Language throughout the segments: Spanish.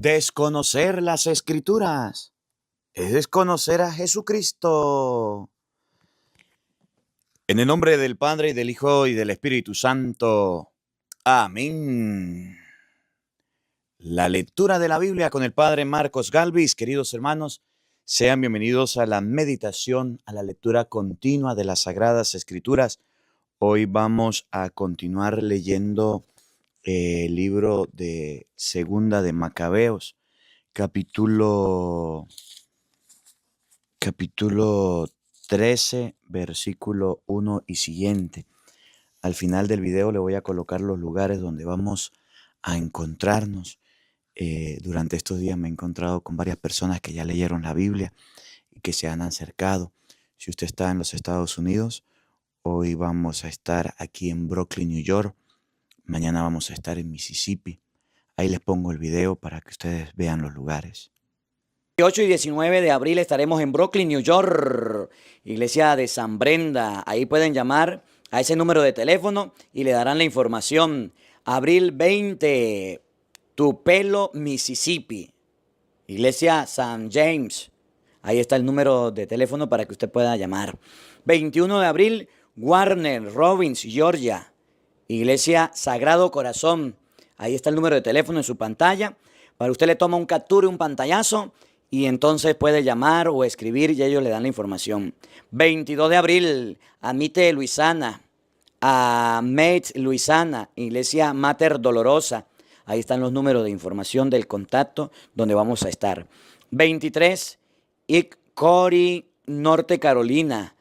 Desconocer las Escrituras es desconocer a Jesucristo. En el nombre del Padre, y del Hijo, y del Espíritu Santo. Amén. La lectura de la Biblia con el Padre Marcos Galvis. Queridos hermanos, sean bienvenidos a la meditación, a la lectura continua de las Sagradas Escrituras. Hoy vamos a continuar leyendo el libro de Segunda de Macabeos, capítulo 13, versículo 1 y siguiente. Al final del video le voy a colocar los lugares donde vamos a encontrarnos. Durante estos días me he encontrado con varias personas que ya leyeron la Biblia y que se han acercado. Si usted está en los Estados Unidos, hoy vamos a estar aquí en Brooklyn, New York. Mañana vamos a estar en Mississippi. Ahí les pongo el video para que ustedes vean los lugares. 18 y 19 de abril estaremos en Brooklyn, New York, iglesia de San Brenda. Ahí pueden llamar a ese número de teléfono y le darán la información. Abril 20, Tupelo, Mississippi, iglesia San James. Ahí está el número de teléfono para que usted pueda llamar. 21 de abril, Warner Robins, Georgia, iglesia Sagrado Corazón. Ahí está el número de teléfono en su pantalla. Para usted le toma un captura y un pantallazo y entonces puede llamar o escribir y ellos le dan la información. 22 de abril, Amite, Luisiana, Mate, Luisiana, iglesia Mater Dolorosa. Ahí están los números de información del contacto donde vamos a estar. 23, Corey, Norte Carolina,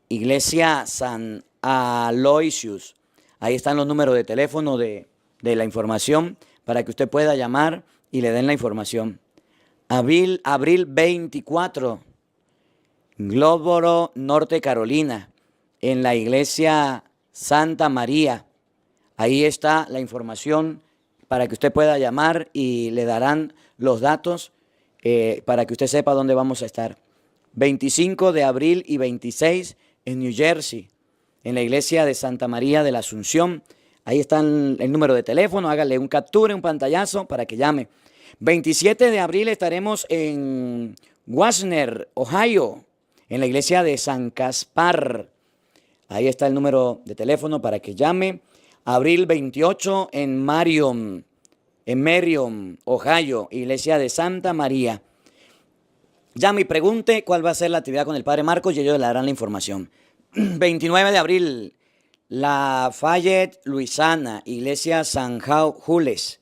iglesia San Aloysius. Ahí están los números de teléfono de la información para que usted pueda llamar y le den la información. Abril 24, Glóboro, Norte Carolina, en la iglesia Santa María. Ahí está la información para que usted pueda llamar y le darán los datos para que usted sepa dónde vamos a estar. 25 de abril y 26 en New Jersey, en la iglesia de Santa María de la Asunción. Ahí está el número de teléfono, hágale un captura, un pantallazo para que llame. 27 de abril estaremos en Wasner, Ohio, en la iglesia de San Caspar. Ahí está el número de teléfono para que llame. Abril 28 en Marion, Ohio, iglesia de Santa María. Llame y pregunte cuál va a ser la actividad con el Padre Marcos y ellos le darán la información. 29 de abril, Lafayette, Luisiana, iglesia San Jules.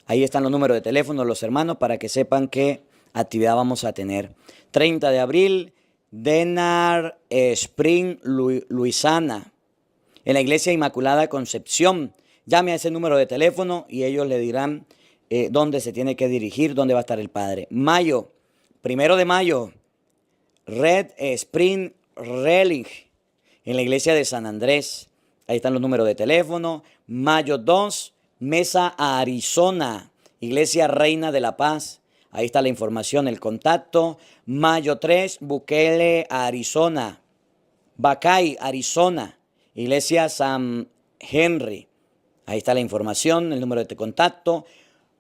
Ahí están los números de teléfono de los hermanos para que sepan qué actividad vamos a tener. 30 de abril, Denard Spring, Luisiana, en la iglesia Inmaculada Concepción. Llame a ese número de teléfono y ellos le dirán dónde se tiene que dirigir, dónde va a estar el Padre. Mayo, 1 de mayo, Red Spring, Relic, en la iglesia de San Andrés. Ahí están los números de teléfono. Mayo 2, Mesa, Arizona, iglesia Reina de la Paz. Ahí está la información, el contacto. Mayo 3, Bukele, Arizona. Buckeye, Arizona, iglesia San Henry. Ahí está la información, el número de contacto.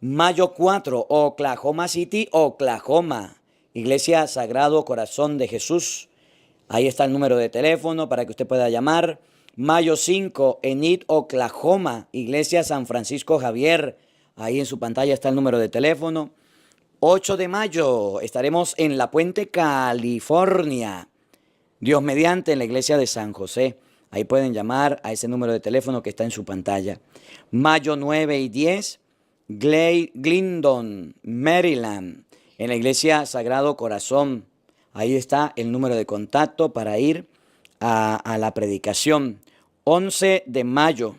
Mayo 4, Oklahoma City, Oklahoma, iglesia Sagrado Corazón de Jesús. Ahí está el número de teléfono para que usted pueda llamar. Mayo 5, Enid, Oklahoma, iglesia San Francisco Javier. Ahí en su pantalla está el número de teléfono. 8 de mayo estaremos en La Puente, California. Dios mediante, en la iglesia de San José. Ahí pueden llamar a ese número de teléfono que está en su pantalla. Mayo 9 y 10, Glendon, Maryland, en la iglesia Sagrado Corazón. Ahí está el número de contacto para ir a la predicación. 11 de mayo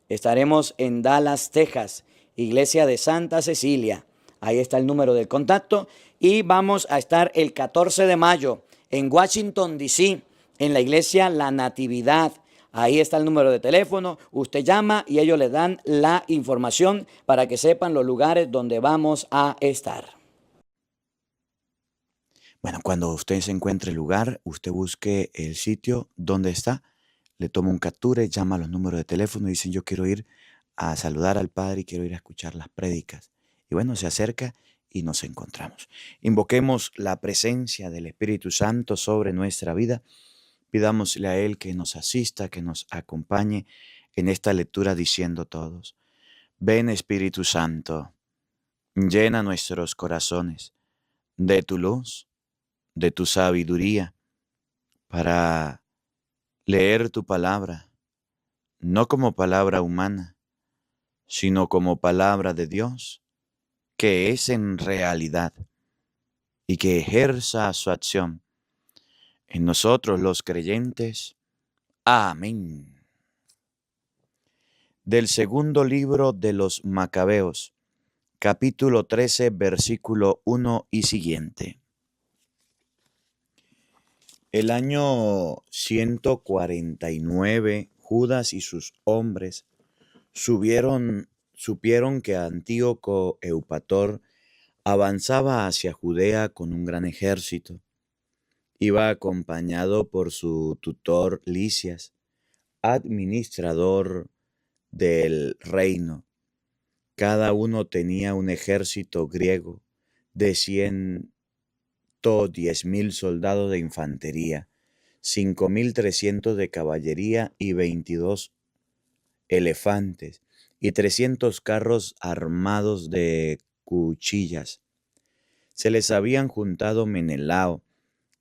estaremos en Dallas, Texas, iglesia de Santa Cecilia. Ahí está el número del contacto. Y vamos a estar el 14 de mayo en Washington, D.C., en la iglesia La Natividad. Ahí está el número de teléfono. Usted llama y ellos le dan la información para que sepan los lugares donde vamos a estar. Bueno, cuando usted se encuentre el lugar, usted busque el sitio donde está, le toma un capture, llama a los números de teléfono y dicen: yo quiero ir a saludar al Padre y quiero ir a escuchar las prédicas. Y bueno, se acerca y nos encontramos. Invoquemos la presencia del Espíritu Santo sobre nuestra vida. Pidámosle a Él que nos asista, que nos acompañe en esta lectura diciendo todos: ven Espíritu Santo, llena nuestros corazones de tu luz, de tu sabiduría, para leer tu palabra, no como palabra humana, sino como palabra de Dios, que es en realidad y que ejerza su acción en nosotros los creyentes. Amén. Del segundo libro de los Macabeos, capítulo 13, versículo 1 y siguiente. El año 149, Judas y sus hombres supieron que Antíoco Eupator avanzaba hacia Judea con un gran ejército. Iba acompañado por su tutor Lisias, administrador del reino. Cada uno tenía un ejército griego de 110,000 soldados de infantería, 5,300 de caballería y 22 elefantes y 300 carros armados de cuchillas. Se les habían juntado Menelao,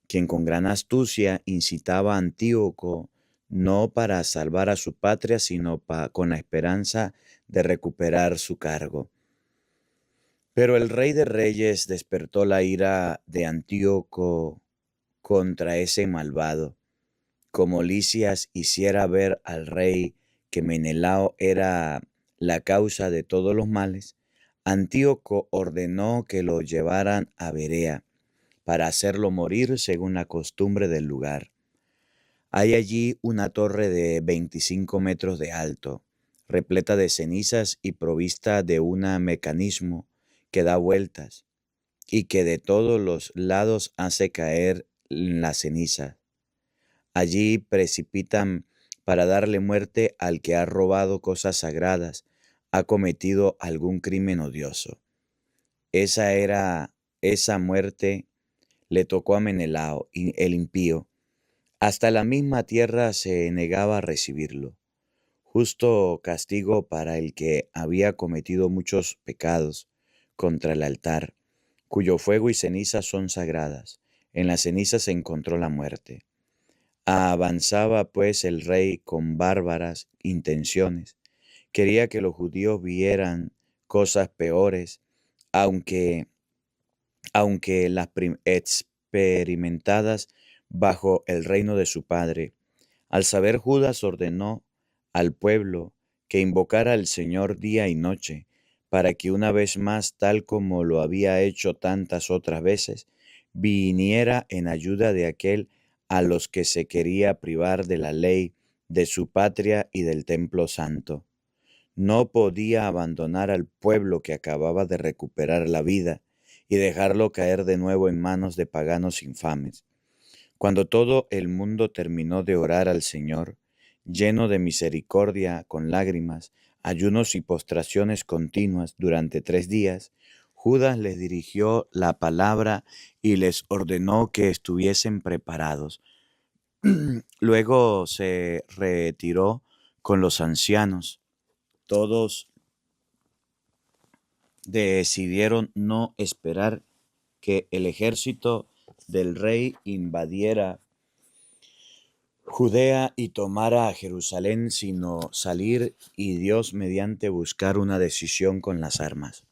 quien con gran astucia incitaba a Antíoco no para salvar a su patria, sino con la esperanza de recuperar su cargo. Pero el rey de reyes despertó la ira de Antíoco contra ese malvado. Como Lisias hiciera ver al rey que Menelao era la causa de todos los males, Antíoco ordenó que lo llevaran a Berea para hacerlo morir según la costumbre del lugar. Hay allí una torre de 25 metros de alto, repleta de cenizas y provista de un mecanismo que da vueltas y que de todos los lados hace caer la ceniza. Allí precipitan para darle muerte al que ha robado cosas sagradas, ha cometido algún crimen odioso. Esa muerte le tocó a Menelao, el impío. Hasta la misma tierra se negaba a recibirlo. Justo castigo para el que había cometido muchos pecados contra el altar, cuyo fuego y cenizas son sagradas. En las cenizas se encontró la muerte. Avanzaba pues el rey con bárbaras intenciones. Quería que los judíos vieran cosas peores, aunque las experimentadas bajo el reino de su padre. Al saber Judas ordenó al pueblo que invocara al Señor día y noche, para que una vez más, tal como lo había hecho tantas otras veces, viniera en ayuda de aquel a los que se quería privar de la ley, de su patria y del templo santo. No podía abandonar al pueblo que acababa de recuperar la vida y dejarlo caer de nuevo en manos de paganos infames. Cuando todo el mundo terminó de orar al Señor, lleno de misericordia, con lágrimas, ayunos y postraciones continuas durante 3 días, Judas les dirigió la palabra y les ordenó que estuviesen preparados. Luego se retiró con los ancianos. Todos decidieron no esperar que el ejército del rey invadiera Judea y tomara a Jerusalén, sino salir y Dios mediante buscar una decisión con las armas.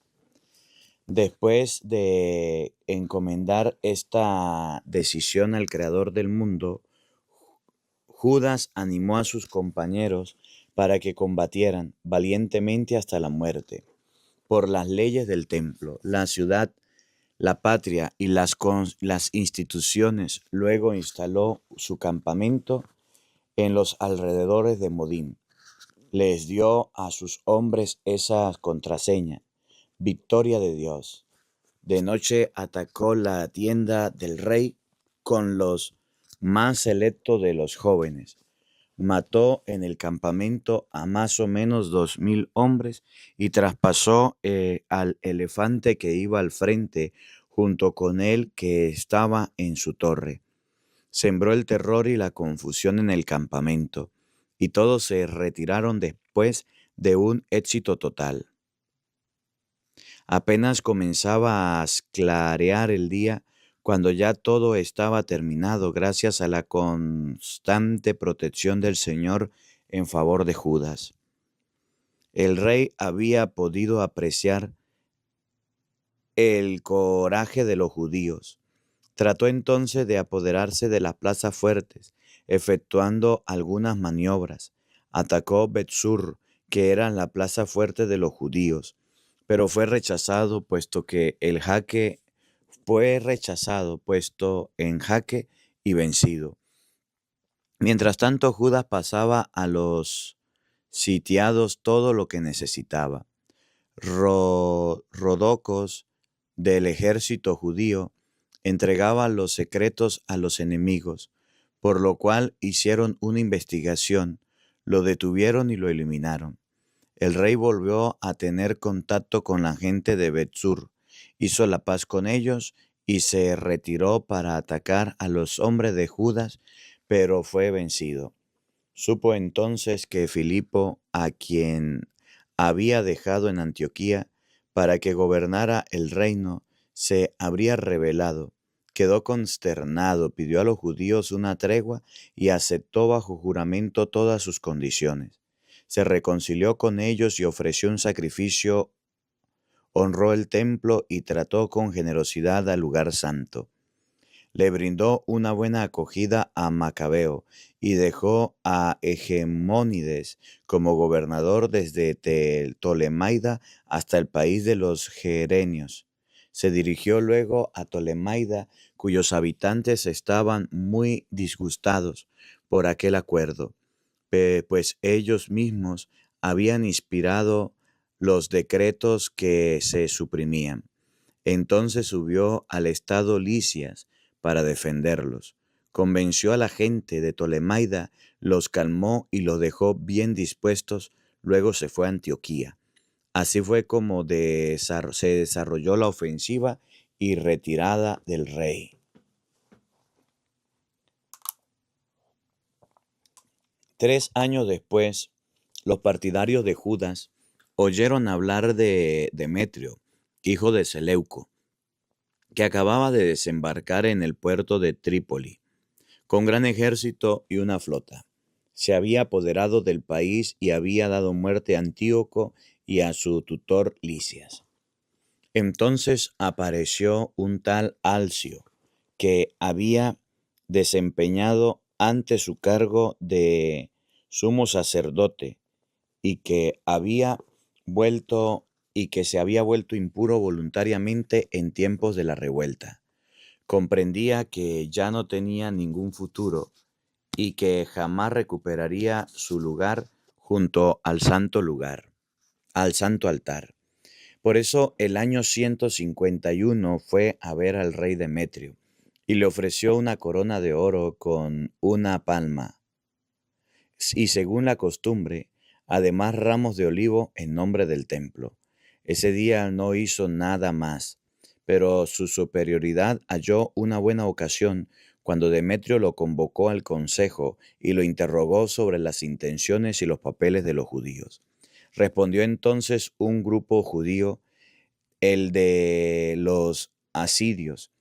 Después de encomendar esta decisión al Creador del mundo, Judas animó a sus compañeros para que combatieran valientemente hasta la muerte, por las leyes del templo, la ciudad, la patria y las instituciones. Luego instaló su campamento en los alrededores de Modín. Les dio a sus hombres esa contraseña: victoria de Dios. De noche atacó la tienda del rey con los más selectos de los jóvenes. mató en el campamento a más o menos 2000 hombres y traspasó al elefante que iba al frente junto con él que estaba en su torre. Sembró el terror y la confusión en el campamento, y todos se retiraron después de un éxito total. Apenas comenzaba a clarear el día, cuando ya todo estaba terminado gracias a la constante protección del Señor en favor de Judas. El rey había podido apreciar el coraje de los judíos. Trató entonces de apoderarse de las plazas fuertes, efectuando algunas maniobras. Atacó Betsur, que era la plaza fuerte de los judíos, pero fue rechazado puesto en jaque y vencido. Mientras tanto, Judas pasaba a los sitiados todo lo que necesitaba. Rodocos del ejército judío entregaba los secretos a los enemigos, por lo cual hicieron una investigación, lo detuvieron y lo eliminaron. El rey volvió a tener contacto con la gente de Betsur, hizo la paz con ellos y se retiró para atacar a los hombres de Judas, pero fue vencido. Supo entonces que Filipo, a quien había dejado en Antioquía para que gobernara el reino, se habría rebelado. Quedó consternado, pidió a los judíos una tregua y aceptó bajo juramento todas sus condiciones. Se reconcilió con ellos y ofreció un sacrificio, honró el templo y trató con generosidad al lugar santo. Le brindó una buena acogida a Macabeo y dejó a Hegemónides como gobernador desde Tolemaida hasta el país de los Gerenios. Se dirigió luego a Tolemaida, cuyos habitantes estaban muy disgustados por aquel acuerdo, pues ellos mismos habían inspirado los decretos que se suprimían. Entonces subió al estado Licias para defenderlos. Convenció a la gente de Tolemaida, los calmó y los dejó bien dispuestos, luego se fue a Antioquía. Así fue como se desarrolló la ofensiva y retirada del rey. 3 años después, los partidarios de Judas oyeron hablar de Demetrio, hijo de Seleuco, que acababa de desembarcar en el puerto de Trípoli, con gran ejército y una flota. Se había apoderado del país y había dado muerte a Antíoco y a su tutor Lisias. Entonces apareció un tal Alcio, que había desempeñado ante su cargo de sumo sacerdote y que se había vuelto impuro voluntariamente en tiempos de la revuelta. Comprendía que ya no tenía ningún futuro y que jamás recuperaría su lugar junto al santo altar. Por eso el año 151 fue a ver al rey Demetrio y le ofreció una corona de oro con una palma y, según la costumbre, además ramos de olivo en nombre del templo. Ese día no hizo nada más, pero su superioridad halló una buena ocasión cuando Demetrio lo convocó al consejo y lo interrogó sobre las intenciones y los papeles de los judíos. Respondió entonces un grupo judío, el de los asidios,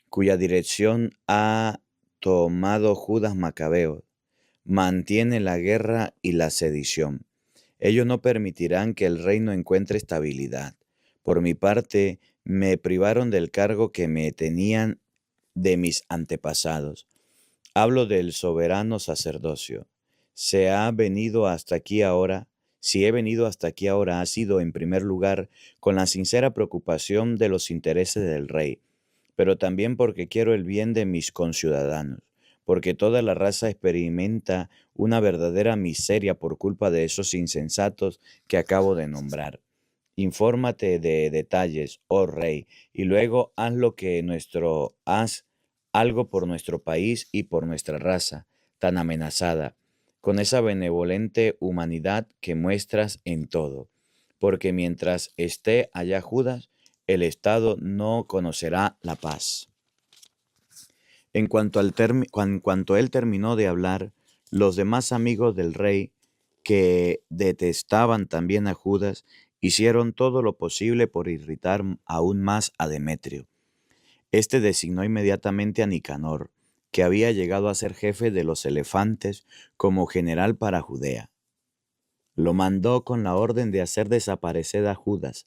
cuya dirección ha tomado Judas Macabeo, mantiene la guerra y la sedición. Ellos no permitirán que el reino encuentre estabilidad. Por mi parte, me privaron del cargo que me tenían de mis antepasados. Hablo del soberano sacerdocio. Si he venido hasta aquí ahora, ha sido en primer lugar con la sincera preocupación de los intereses del rey, pero también porque quiero el bien de mis conciudadanos, porque toda la raza experimenta una verdadera miseria por culpa de esos insensatos que acabo de nombrar. Infórmate de detalles, oh rey, y luego haz algo por nuestro país y por nuestra raza tan amenazada. con esa benevolente humanidad que muestras en todo, porque mientras esté allá Judas, el Estado no conocerá la paz. En cuanto él terminó de hablar, los demás amigos del rey, que detestaban también a Judas, hicieron todo lo posible por irritar aún más a Demetrio. Este designó inmediatamente a Nicanor, que había llegado a ser jefe de los elefantes, como general para Judea. Lo mandó con la orden de hacer desaparecer a Judas,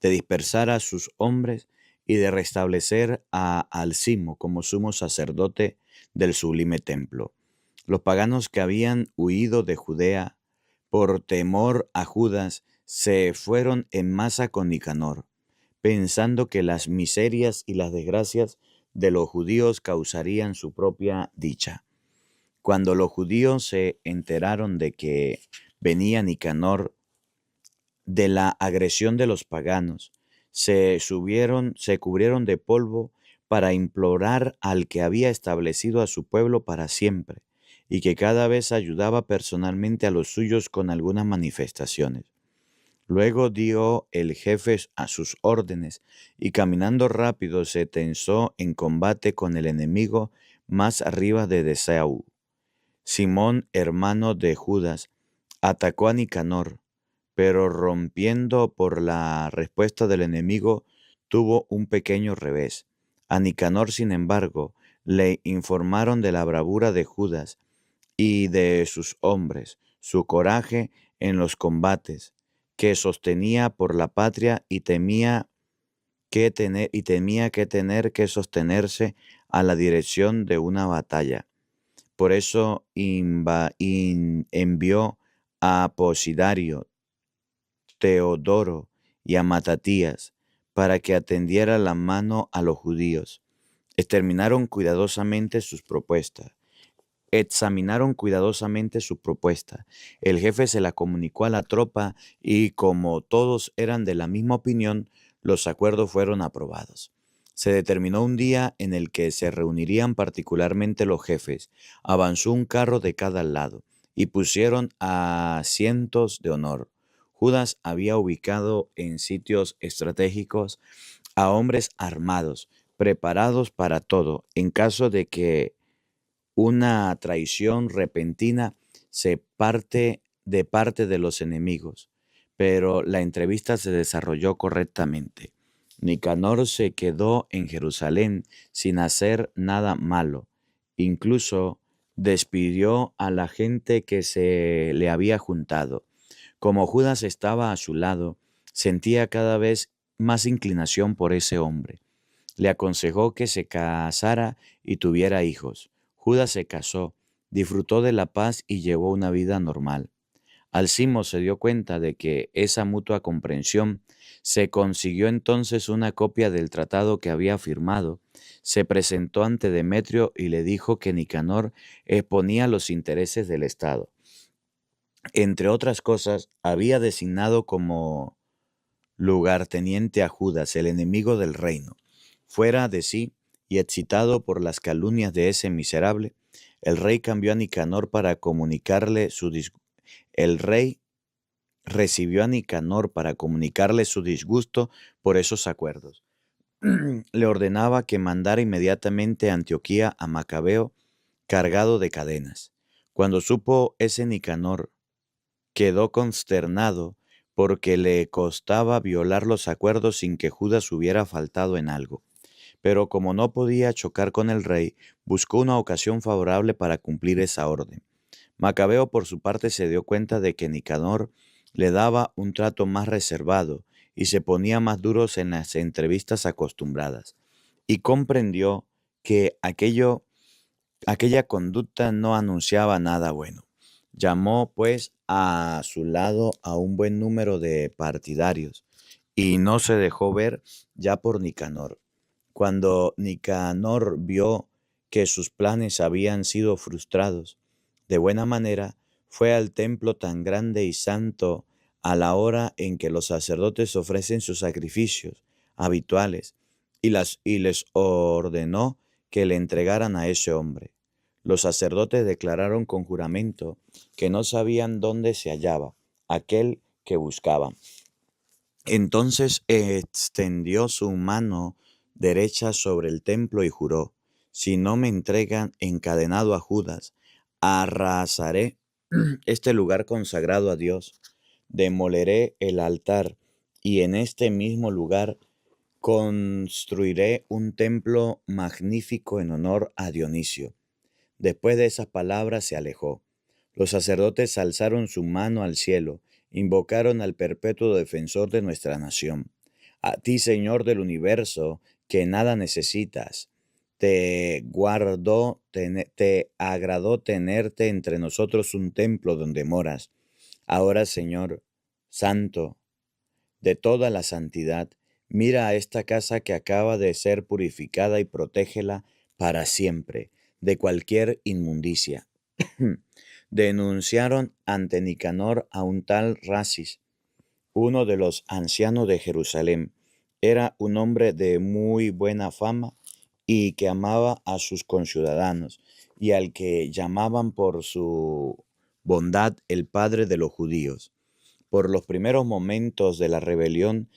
de dispersar a sus hombres y de restablecer a Alcimo como sumo sacerdote del sublime templo. Los paganos que habían huido de Judea por temor a Judas se fueron en masa con Nicanor, pensando que las miserias y las desgracias de los judíos causarían su propia dicha. Cuando los judíos se enteraron de que venía Nicanor, de la agresión de los paganos, se cubrieron de polvo para implorar al que había establecido a su pueblo para siempre, y que cada vez ayudaba personalmente a los suyos con algunas manifestaciones. Luego dio el jefe a sus órdenes, y caminando rápido se tensó en combate con el enemigo más arriba de Esaú. Simón, hermano de Judas, atacó a Nicanor, pero rompiendo por la respuesta del enemigo, tuvo un pequeño revés. A Nicanor, sin embargo, le informaron de la bravura de Judas y de sus hombres, su coraje en los combates, que sostenía por la patria y temía que tener que sostenerse a la dirección de una batalla. Por eso envió a Posidario, Teodoro y a Matatías para que atendiera la mano a los judíos. Examinaron cuidadosamente sus propuestas. El jefe se la comunicó a la tropa y como todos eran de la misma opinión, los acuerdos fueron aprobados. Se determinó un día en el que se reunirían particularmente los jefes. Avanzó un carro de cada lado y pusieron asientos de honor. Judas había ubicado en sitios estratégicos a hombres armados, preparados para todo, en caso de que una traición repentina de parte de los enemigos. Pero la entrevista se desarrolló correctamente. Nicanor se quedó en Jerusalén sin hacer nada malo. Incluso despidió a la gente que se le había juntado. Como Judas estaba a su lado, sentía cada vez más inclinación por ese hombre. Le aconsejó que se casara y tuviera hijos. Judas se casó, disfrutó de la paz y llevó una vida normal. Alcimo se dio cuenta de que esa mutua comprensión se consiguió entonces una copia del tratado que había firmado. Se presentó ante Demetrio y le dijo que Nicanor exponía los intereses del Estado. Entre otras cosas, había designado como lugarteniente a Judas, el enemigo del reino. Fuera de sí y excitado por las calumnias de ese miserable, el rey cambió a Nicanor para comunicarle su el rey recibió a Nicanor para comunicarle su disgusto por esos acuerdos. Le ordenaba que mandara inmediatamente a Antioquía a Macabeo cargado de cadenas. Cuando supo ese Nicanor, quedó consternado porque le costaba violar los acuerdos sin que Judas hubiera faltado en algo. Pero como no podía chocar con el rey, buscó una ocasión favorable para cumplir esa orden. Macabeo, por su parte, se dio cuenta de que Nicanor le daba un trato más reservado y se ponía más duros en las entrevistas acostumbradas, y comprendió que aquella conducta no anunciaba nada bueno. Llamó, pues, a su lado a un buen número de partidarios y no se dejó ver ya por Nicanor. Cuando Nicanor vio que sus planes habían sido frustrados, de buena manera fue al templo tan grande y santo a la hora en que los sacerdotes ofrecen sus sacrificios habituales y les ordenó que le entregaran a ese hombre. Los sacerdotes declararon con juramento que no sabían dónde se hallaba aquel que buscaban. Entonces extendió su mano derecha sobre el templo y juró: si no me entregan encadenado a Judas, arrasaré este lugar consagrado a Dios, demoleré el altar y en este mismo lugar construiré un templo magnífico en honor a Dionisio. Después de esas palabras se alejó. Los sacerdotes alzaron su mano al cielo, invocaron al perpetuo defensor de nuestra nación. A ti, Señor del universo, que nada necesitas, te agradó tenerte entre nosotros un templo donde moras. Ahora, Señor, Santo, de toda la santidad, mira a esta casa que acaba de ser purificada y protégela para siempre de cualquier inmundicia. Denunciaron ante Nicanor a un tal Rasis, uno de los ancianos de Jerusalén. Era un hombre de muy buena fama y que amaba a sus conciudadanos, y al que llamaban por su bondad el padre de los judíos. Por los primeros momentos de la rebelión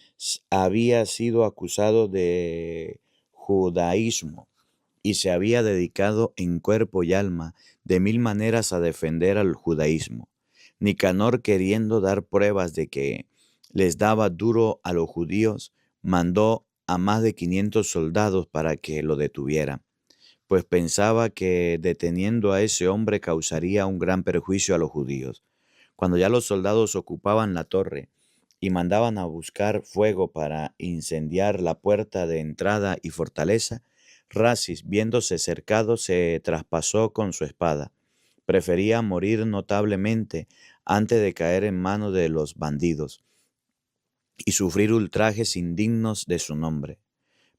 había sido acusado de judaísmo y se había dedicado en cuerpo y alma de mil maneras a defender al judaísmo. Nicanor, queriendo dar pruebas de que les daba duro a los judíos, mandó a más de 500 soldados para que lo detuvieran, pues pensaba que deteniendo a ese hombre causaría un gran perjuicio a los judíos. Cuando ya los soldados ocupaban la torre y mandaban a buscar fuego para incendiar la puerta de entrada y fortaleza, Rasis, viéndose cercado, se traspasó con su espada. Prefería morir notablemente antes de caer en manos de los bandidos y sufrir ultrajes indignos de su nombre.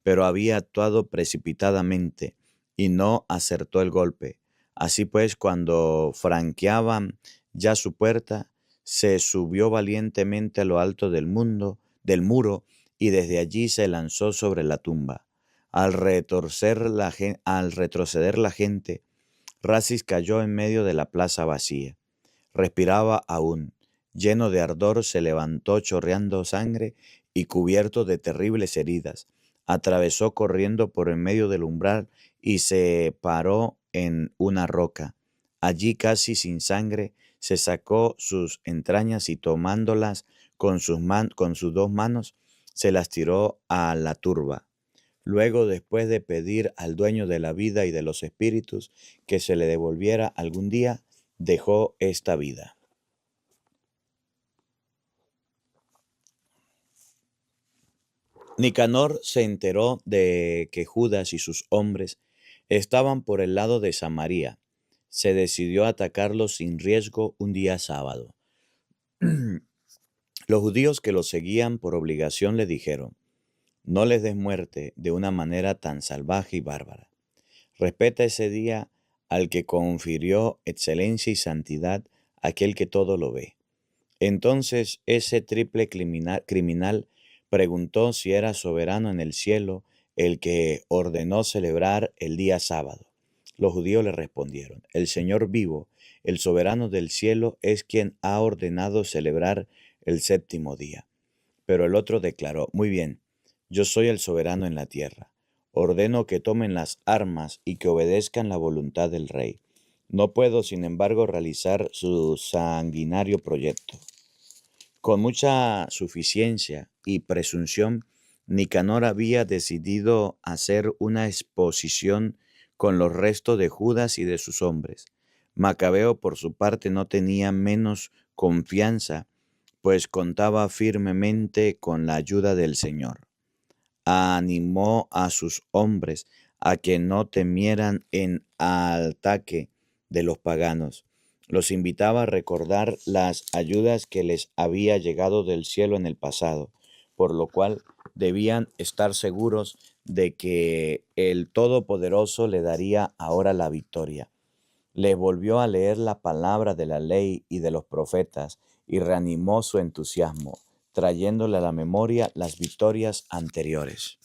Pero había actuado precipitadamente y no acertó el golpe. Así pues, cuando franqueaban ya su puerta, se subió valientemente a lo alto del muro, y desde allí se lanzó sobre la tumba. Al retroceder la gente, Rasis cayó en medio de la plaza vacía. Respiraba aún. Lleno de ardor, se levantó chorreando sangre y cubierto de terribles heridas. Atravesó corriendo por en medio del umbral y se paró en una roca. Allí, casi sin sangre, se sacó sus entrañas y tomándolas con sus dos manos, se las tiró a la turba. Luego, después de pedir al dueño de la vida y de los espíritus que se le devolviera algún día, dejó esta vida. Nicanor se enteró de que Judas y sus hombres estaban por el lado de Samaria. Se decidió a atacarlos sin riesgo un día sábado. Los judíos que lo seguían por obligación le dijeron: no les des muerte de una manera tan salvaje y bárbara. Respeta ese día al que confirió excelencia y santidad aquel que todo lo ve. Entonces ese triple criminal preguntó si era soberano en el cielo el que ordenó celebrar el día sábado. Los judíos le respondieron: el Señor vivo, el soberano del cielo, es quien ha ordenado celebrar el séptimo día. Pero el otro declaró: muy bien, yo soy el soberano en la tierra. Ordeno que tomen las armas y que obedezcan la voluntad del rey. No puedo, sin embargo, realizar su sanguinario proyecto. Con mucha suficiencia y presunción, Nicanor había decidido hacer una exposición con los restos de Judas y de sus hombres. Macabeo, por su parte, no tenía menos confianza, pues contaba firmemente con la ayuda del Señor. Animó a sus hombres a que no temieran en ataque de los paganos. Los invitaba a recordar las ayudas que les había llegado del cielo en el pasado, por lo cual debían estar seguros de que el Todopoderoso le daría ahora la victoria. Les volvió a leer la palabra de la ley y de los profetas y reanimó su entusiasmo, trayéndole a la memoria las victorias anteriores.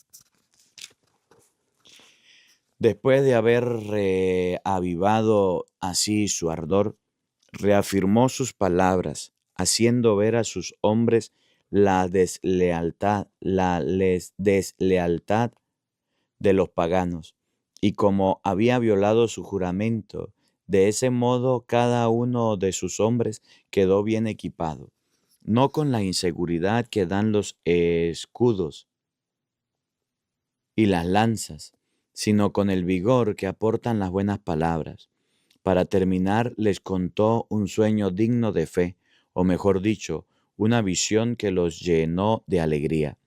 Después de haber reavivado así su ardor, reafirmó sus palabras, haciendo ver a sus hombres la deslealtad de los paganos, y como había violado su juramento, de ese modo cada uno de sus hombres quedó bien equipado, no con la inseguridad que dan los escudos y las lanzas, sino con el vigor que aportan las buenas palabras. Para terminar, les contó un sueño digno de fe, o mejor dicho, una visión que los llenó de alegría.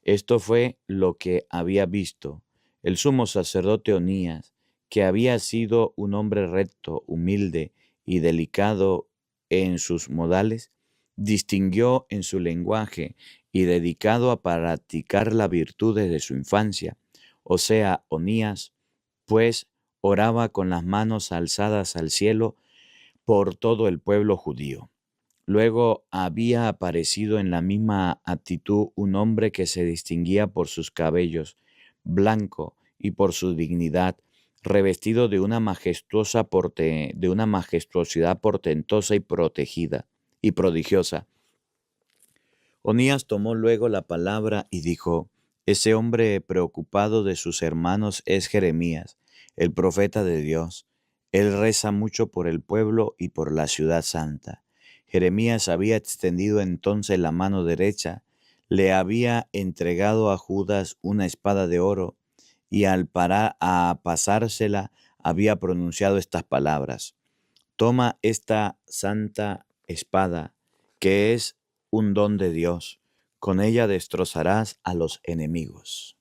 Esto fue lo que había visto. El sumo sacerdote Onías, que había sido un hombre recto, humilde y delicado en sus modales, distinguió en su lenguaje y dedicado a practicar la virtud desde su infancia. O sea, Onías, pues, oraba con las manos alzadas al cielo por todo el pueblo judío. Luego había aparecido en la misma actitud un hombre que se distinguía por sus cabellos blanco y por su dignidad, revestido de una majestuosidad portentosa y protegida y prodigiosa. Onías tomó luego la palabra y dijo: ese hombre preocupado de sus hermanos es Jeremías, el profeta de Dios. Él reza mucho por el pueblo y por la ciudad santa. Jeremías había extendido entonces la mano derecha, le había entregado a Judas una espada de oro, y al pasársela había pronunciado estas palabras: toma esta santa espada, que es un don de Dios. Con ella destrozarás a los enemigos.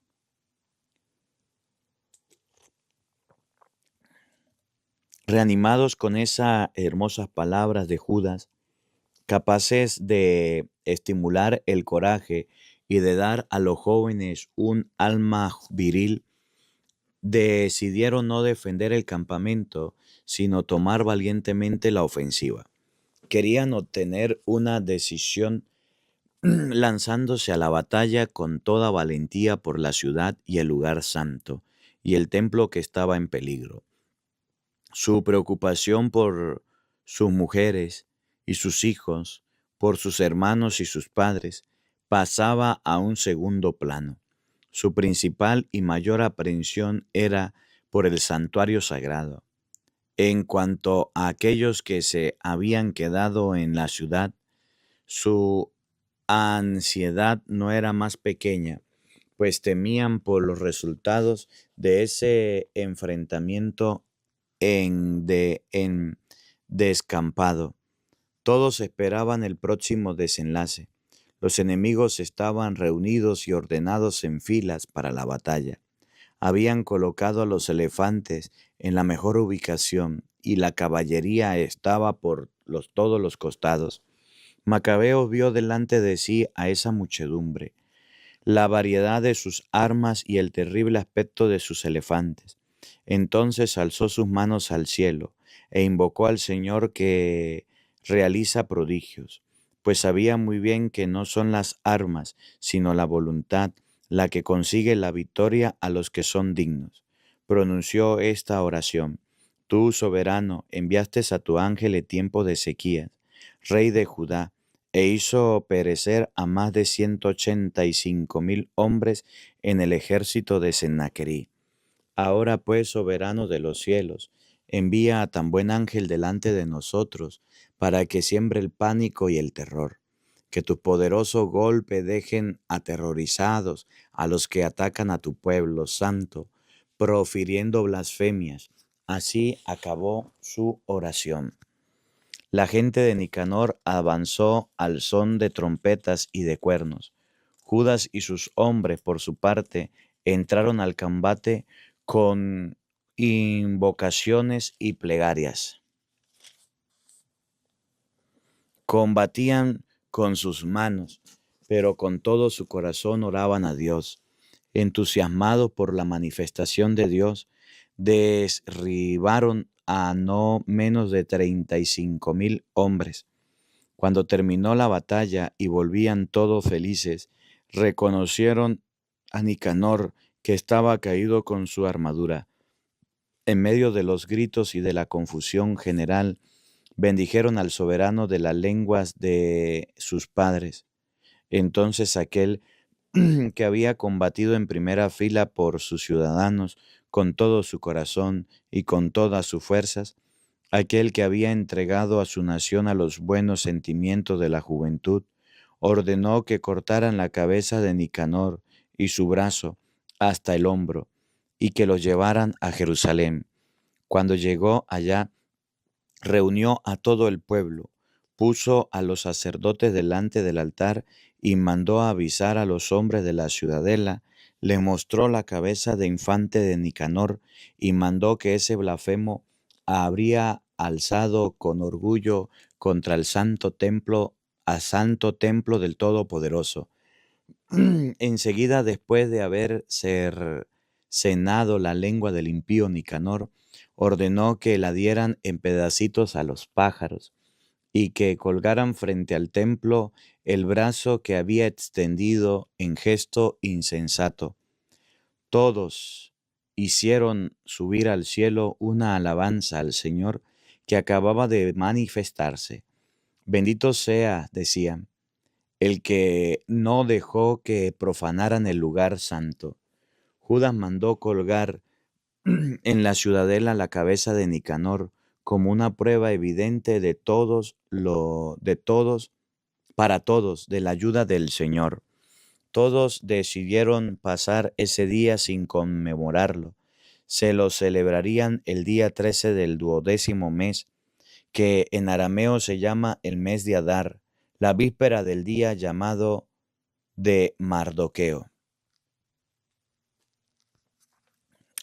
Reanimados con esas hermosas palabras de Judas, capaces de estimular el coraje y de dar a los jóvenes un alma viril, decidieron no defender el campamento, sino tomar valientemente la ofensiva. Querían obtener una decisión lanzándose a la batalla con toda valentía por la ciudad y el lugar santo, y el templo que estaba en peligro. Su preocupación por sus mujeres y sus hijos, por sus hermanos y sus padres, pasaba a un segundo plano. Su principal y mayor aprehensión era por el santuario sagrado. En cuanto a aquellos que se habían quedado en la ciudad, su ansiedad no era más pequeña, pues temían por los resultados de ese enfrentamiento en descampado. Todos esperaban el próximo desenlace. Los enemigos estaban reunidos y ordenados en filas para la batalla. Habían colocado a los elefantes en la mejor ubicación y la caballería estaba por todos los costados. Macabeo vio delante de sí a esa muchedumbre, la variedad de sus armas y el terrible aspecto de sus elefantes. Entonces alzó sus manos al cielo e invocó al Señor que realiza prodigios, pues sabía muy bien que no son las armas, sino la voluntad, la que consigue la victoria a los que son dignos. Pronunció esta oración: Tú, soberano, enviaste a tu ángel en tiempo de sequía, rey de Judá, e hizo perecer a más de 185,000 hombres en el ejército de Sennacherib. Ahora pues, soberano de los cielos, envía a tan buen ángel delante de nosotros, para que siembre el pánico y el terror. Que tu poderoso golpe dejen aterrorizados a los que atacan a tu pueblo santo, profiriendo blasfemias. Así acabó su oración. La gente de Nicanor avanzó al son de trompetas y de cuernos. Judas y sus hombres, por su parte, entraron al combate con invocaciones y plegarias. Combatían con sus manos, pero con todo su corazón oraban a Dios. Entusiasmados por la manifestación de Dios, derribaron a no menos de 35,000 hombres. Cuando terminó la batalla y volvían todos felices, reconocieron a Nicanor, que estaba caído con su armadura. En medio de los gritos y de la confusión general, bendijeron al soberano de las lenguas de sus padres. Entonces aquel que había combatido en primera fila por sus ciudadanos con todo su corazón y con todas sus fuerzas, aquel que había entregado a su nación a los buenos sentimientos de la juventud, ordenó que cortaran la cabeza de Nicanor y su brazo hasta el hombro, y que los llevaran a Jerusalén. Cuando llegó allá, reunió a todo el pueblo, puso a los sacerdotes delante del altar y mandó avisar a los hombres de la ciudadela, le mostró la cabeza de infante de Nicanor y mandó que ese blasfemo habría alzado con orgullo contra el santo templo del Todopoderoso. Enseguida, después de haber cenado la lengua del impío Nicanor, ordenó que la dieran en pedacitos a los pájaros y que colgaran frente al templo el brazo que había extendido en gesto insensato. Todos hicieron subir al cielo una alabanza al Señor que acababa de manifestarse. Bendito sea, decían, el que no dejó que profanaran el lugar santo. Judas mandó colgar en la ciudadela la cabeza de Nicanor como una prueba evidente para todos, de la ayuda del Señor. Todos decidieron pasar ese día sin conmemorarlo. Se lo celebrarían el día 13 del 12º mes, que en arameo se llama el mes de Adar, la víspera del día llamado de Mardoqueo.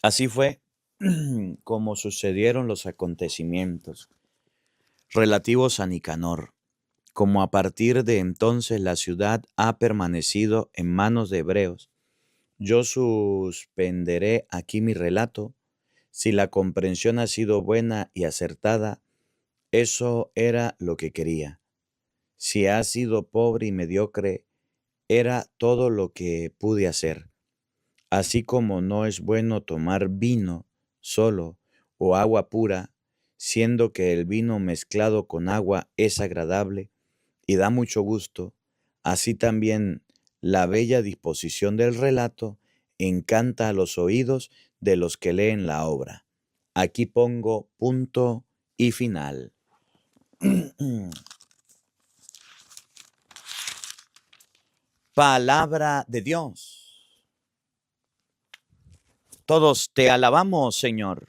Así fue como sucedieron los acontecimientos relativos a Nicanor. Como a partir de entonces la ciudad ha permanecido en manos de hebreos, yo suspenderé aquí mi relato. Si la comprensión ha sido buena y acertada, eso era lo que quería. Si ha sido pobre y mediocre, era todo lo que pude hacer. Así como no es bueno tomar vino solo o agua pura, siendo que el vino mezclado con agua es agradable y da mucho gusto, así también la bella disposición del relato encanta a los oídos de los que leen la obra. Aquí pongo punto y final. Palabra de Dios. Todos te alabamos, Señor.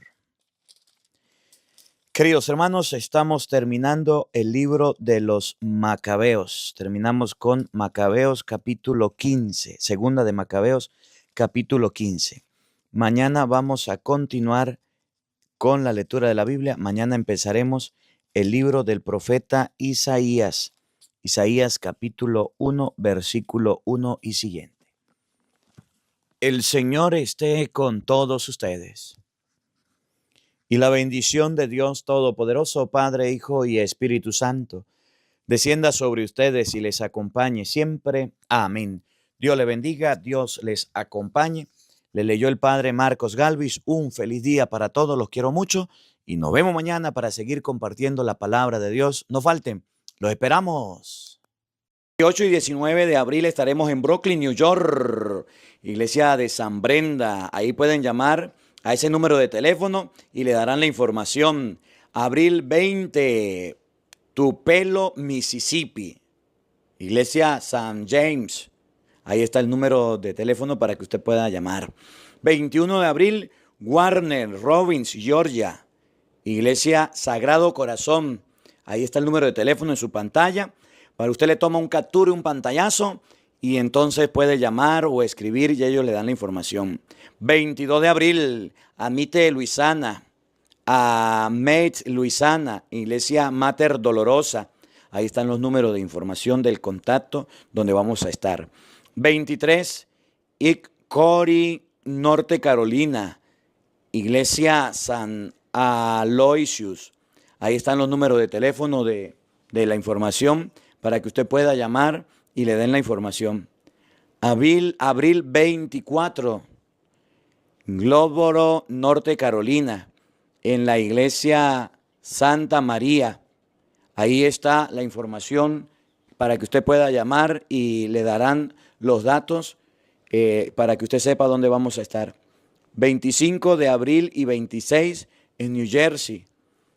Queridos hermanos, estamos terminando el libro de los Macabeos. Terminamos con Macabeos capítulo 15, segunda de Macabeos capítulo 15. Mañana vamos a continuar con la lectura de la Biblia. Mañana empezaremos el libro del profeta Isaías. Isaías capítulo 1, versículo 1 y siguiente. El Señor esté con todos ustedes. Y la bendición de Dios Todopoderoso, Padre, Hijo y Espíritu Santo, descienda sobre ustedes y les acompañe siempre. Amén. Dios le bendiga, Dios les acompañe. Le leyó el Padre Marcos Galvis. Un feliz día para todos, los quiero mucho y nos vemos mañana para seguir compartiendo la palabra de Dios. No falten, los esperamos. 18 y 19 de abril estaremos en Brooklyn, New York, iglesia de San Brenda. Ahí pueden llamar a ese número de teléfono y le darán la información. Abril 20, Tupelo, Mississippi, iglesia San James. Ahí está el número de teléfono para que usted pueda llamar. 21 de abril, Warner Robins, Georgia, iglesia Sagrado Corazón. Ahí está el número de teléfono en su pantalla. Para usted le toma un captura, un pantallazo y entonces puede llamar o escribir y ellos le dan la información. 22 de abril, Amite, Luisiana, Mate, Luisiana, iglesia Mater Dolorosa. Ahí están los números de información del contacto donde vamos a estar. 23, Hickory, Norte Carolina, iglesia San Aloysius. Ahí están los números de teléfono de la información para que usted pueda llamar y le den la información. Abril 24, Glóboro, Norte Carolina, en la iglesia Santa María. Ahí está la información para que usted pueda llamar y le darán los datos para que usted sepa dónde vamos a estar. 25 de abril y 26 en New Jersey,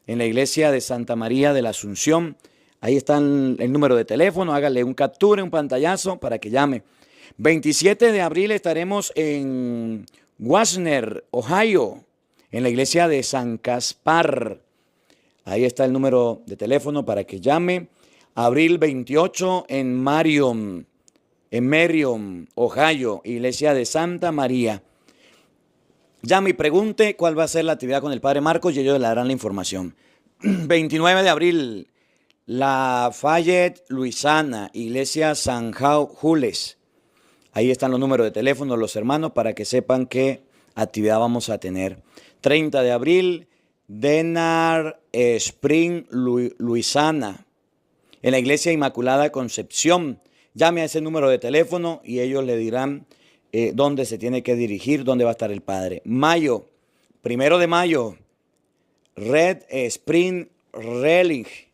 en la iglesia de Santa María de la Asunción. Ahí está el número de teléfono, hágale un capture, un pantallazo para que llame. 27 de abril estaremos en Wasner, Ohio, en la iglesia de San Caspar. Ahí está el número de teléfono para que llame. Abril 28 en Marion, Ohio, iglesia de Santa María. Llame y pregunte cuál va a ser la actividad con el padre Marcos y ellos le darán la información. 29 de abril, Lafayette, Luisiana, iglesia San Jules. Ahí están los números de teléfono de los hermanos para que sepan qué actividad vamos a tener. 30 de abril, Denard Spring, Luisiana, en la iglesia Inmaculada Concepción. Llame a ese número de teléfono y ellos le dirán dónde se tiene que dirigir, dónde va a estar el padre. Mayo, 1 de mayo, Red Spring Relic,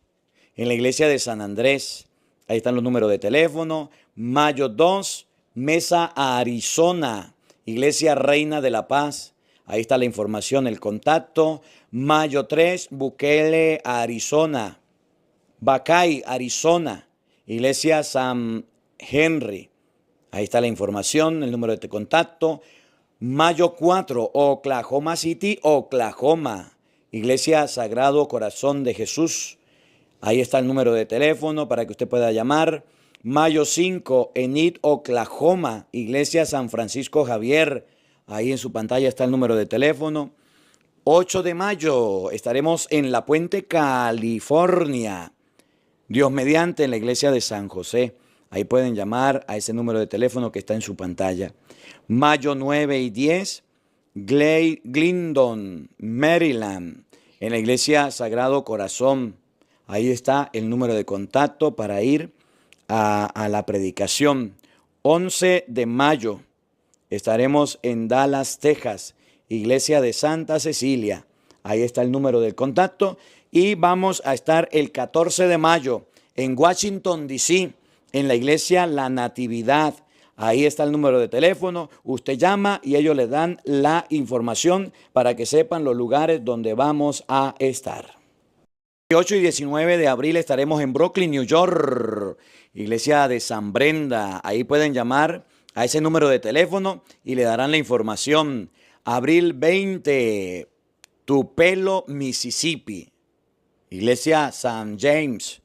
en la iglesia de San Andrés. Ahí están los números de teléfono. Mayo 2, Mesa, Arizona, iglesia Reina de la Paz. Ahí está la información, el contacto. Mayo 3, Bukele, Arizona. Buckeye, Arizona, iglesia San Henry. Ahí está la información, el número de contacto. Mayo 4, Oklahoma City, Oklahoma, iglesia Sagrado Corazón de Jesús. Ahí está el número de teléfono para que usted pueda llamar. Mayo 5, Enid, Oklahoma, iglesia San Francisco Javier. Ahí en su pantalla está el número de teléfono. 8 de mayo estaremos en La Puente, California. Dios mediante, en la iglesia de San José. Ahí pueden llamar a ese número de teléfono que está en su pantalla. Mayo 9 y 10, Glendon, Maryland, en la iglesia Sagrado Corazón. Ahí está el número de contacto para ir a la predicación. 11 de mayo estaremos en Dallas, Texas, iglesia de Santa Cecilia. Ahí está el número del contacto. Y vamos a estar el 14 de mayo en Washington, D.C., en la iglesia La Natividad. Ahí está el número de teléfono. Usted llama y ellos le dan la información para que sepan los lugares donde vamos a estar. 18 y 19 de abril estaremos en Brooklyn, New York, iglesia de San Brenda. Ahí pueden llamar a ese número de teléfono y le darán la información. Abril 20, Tupelo, Mississippi, iglesia San James.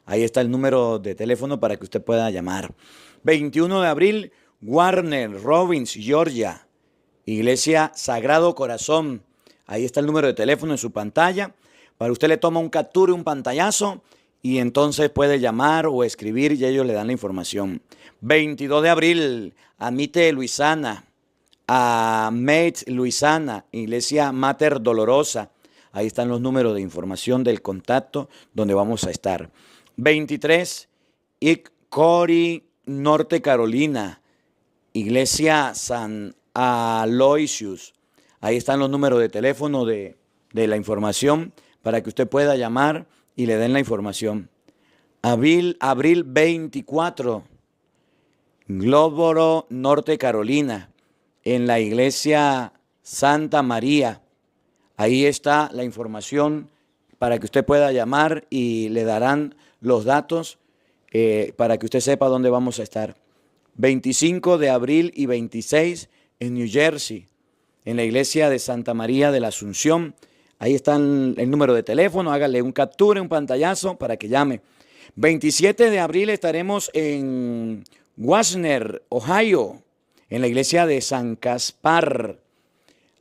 Ahí está el número de teléfono para que usted pueda llamar. 21 de abril, Warner Robins, Georgia, iglesia Sagrado Corazón. Ahí está el número de teléfono en su pantalla. Para usted le toma un capture, un pantallazo y entonces puede llamar o escribir y ellos le dan la información. 22 de abril, Amite, Luisiana, Mate, Luisiana, iglesia Mater Dolorosa. Ahí están los números de información del contacto donde vamos a estar. 23, Hickory, Norte Carolina, iglesia San Aloysius. Ahí están los números de teléfono de la información para que usted pueda llamar y le den la información. Abril 24, Glóboro, Norte Carolina, en la iglesia Santa María. Ahí está la información para que usted pueda llamar y le darán los datos para que usted sepa dónde vamos a estar. 25 de abril y 26 en New Jersey, en la iglesia de Santa María de la Asunción. Ahí está el número de teléfono, hágale un capture, un pantallazo para que llame. 27 de abril estaremos en Wasner, Ohio, en la iglesia de San Caspar.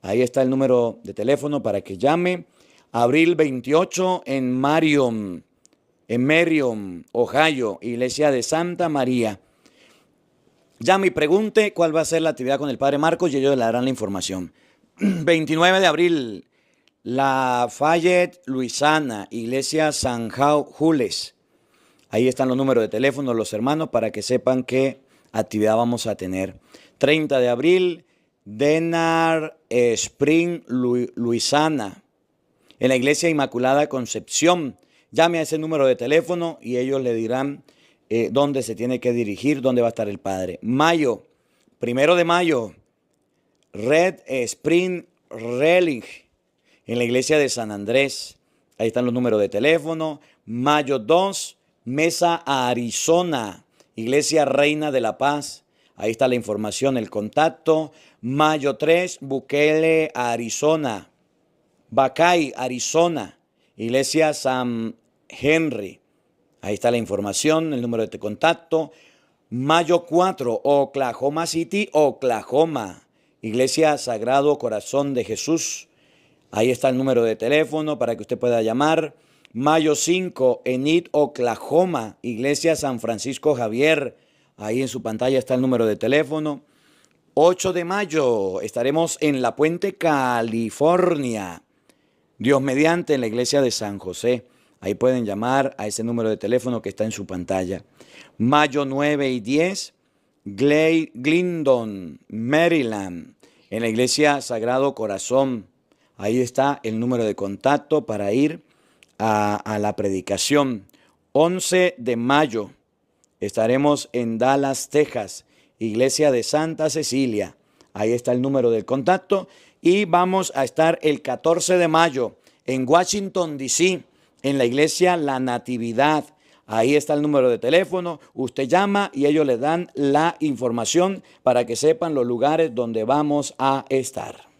Ahí está el número de teléfono para que llame. Abril 28 en Marion, Ohio, iglesia de Santa María. Llame y pregunte cuál va a ser la actividad con el padre Marcos y ellos le darán la información. 29 de abril, Lafayette, Luisiana, iglesia San Jules. Ahí están los números de teléfono de los hermanos para que sepan qué actividad vamos a tener. 30 de abril, Denard Spring, Luisiana, en la Iglesia Inmaculada Concepción. Llame a ese número de teléfono y ellos le dirán dónde se tiene que dirigir, dónde va a estar el Padre. Mayo, 1 de mayo, Red Spring Relic, en la iglesia de San Andrés. Ahí están los números de teléfono. Mayo 2, Mesa, Arizona, Iglesia Reina de la Paz. Ahí está la información, el contacto. Mayo 3, Bukele, Arizona. Buckeye, Arizona, Iglesia San Henry. Ahí está la información, el número de contacto. Mayo 4, Oklahoma City, Oklahoma, Iglesia Sagrado Corazón de Jesús. Ahí está el número de teléfono para que usted pueda llamar. Mayo 5, Enid, Oklahoma, Iglesia San Francisco Javier. Ahí en su pantalla está el número de teléfono. 8 de mayo estaremos en La Puente, California. Dios mediante, en la iglesia de San José. Ahí pueden llamar a ese número de teléfono que está en su pantalla. Mayo 9 y 10, Glendon, Maryland, en la iglesia Sagrado Corazón. Ahí está el número de contacto para ir a la predicación. 11 de mayo estaremos en Dallas, Texas, iglesia de Santa Cecilia. Ahí está el número del contacto. Y vamos a estar el 14 de mayo en Washington, D.C., en la iglesia La Natividad. Ahí está el número de teléfono. Usted llama y ellos le dan la información para que sepan los lugares donde vamos a estar.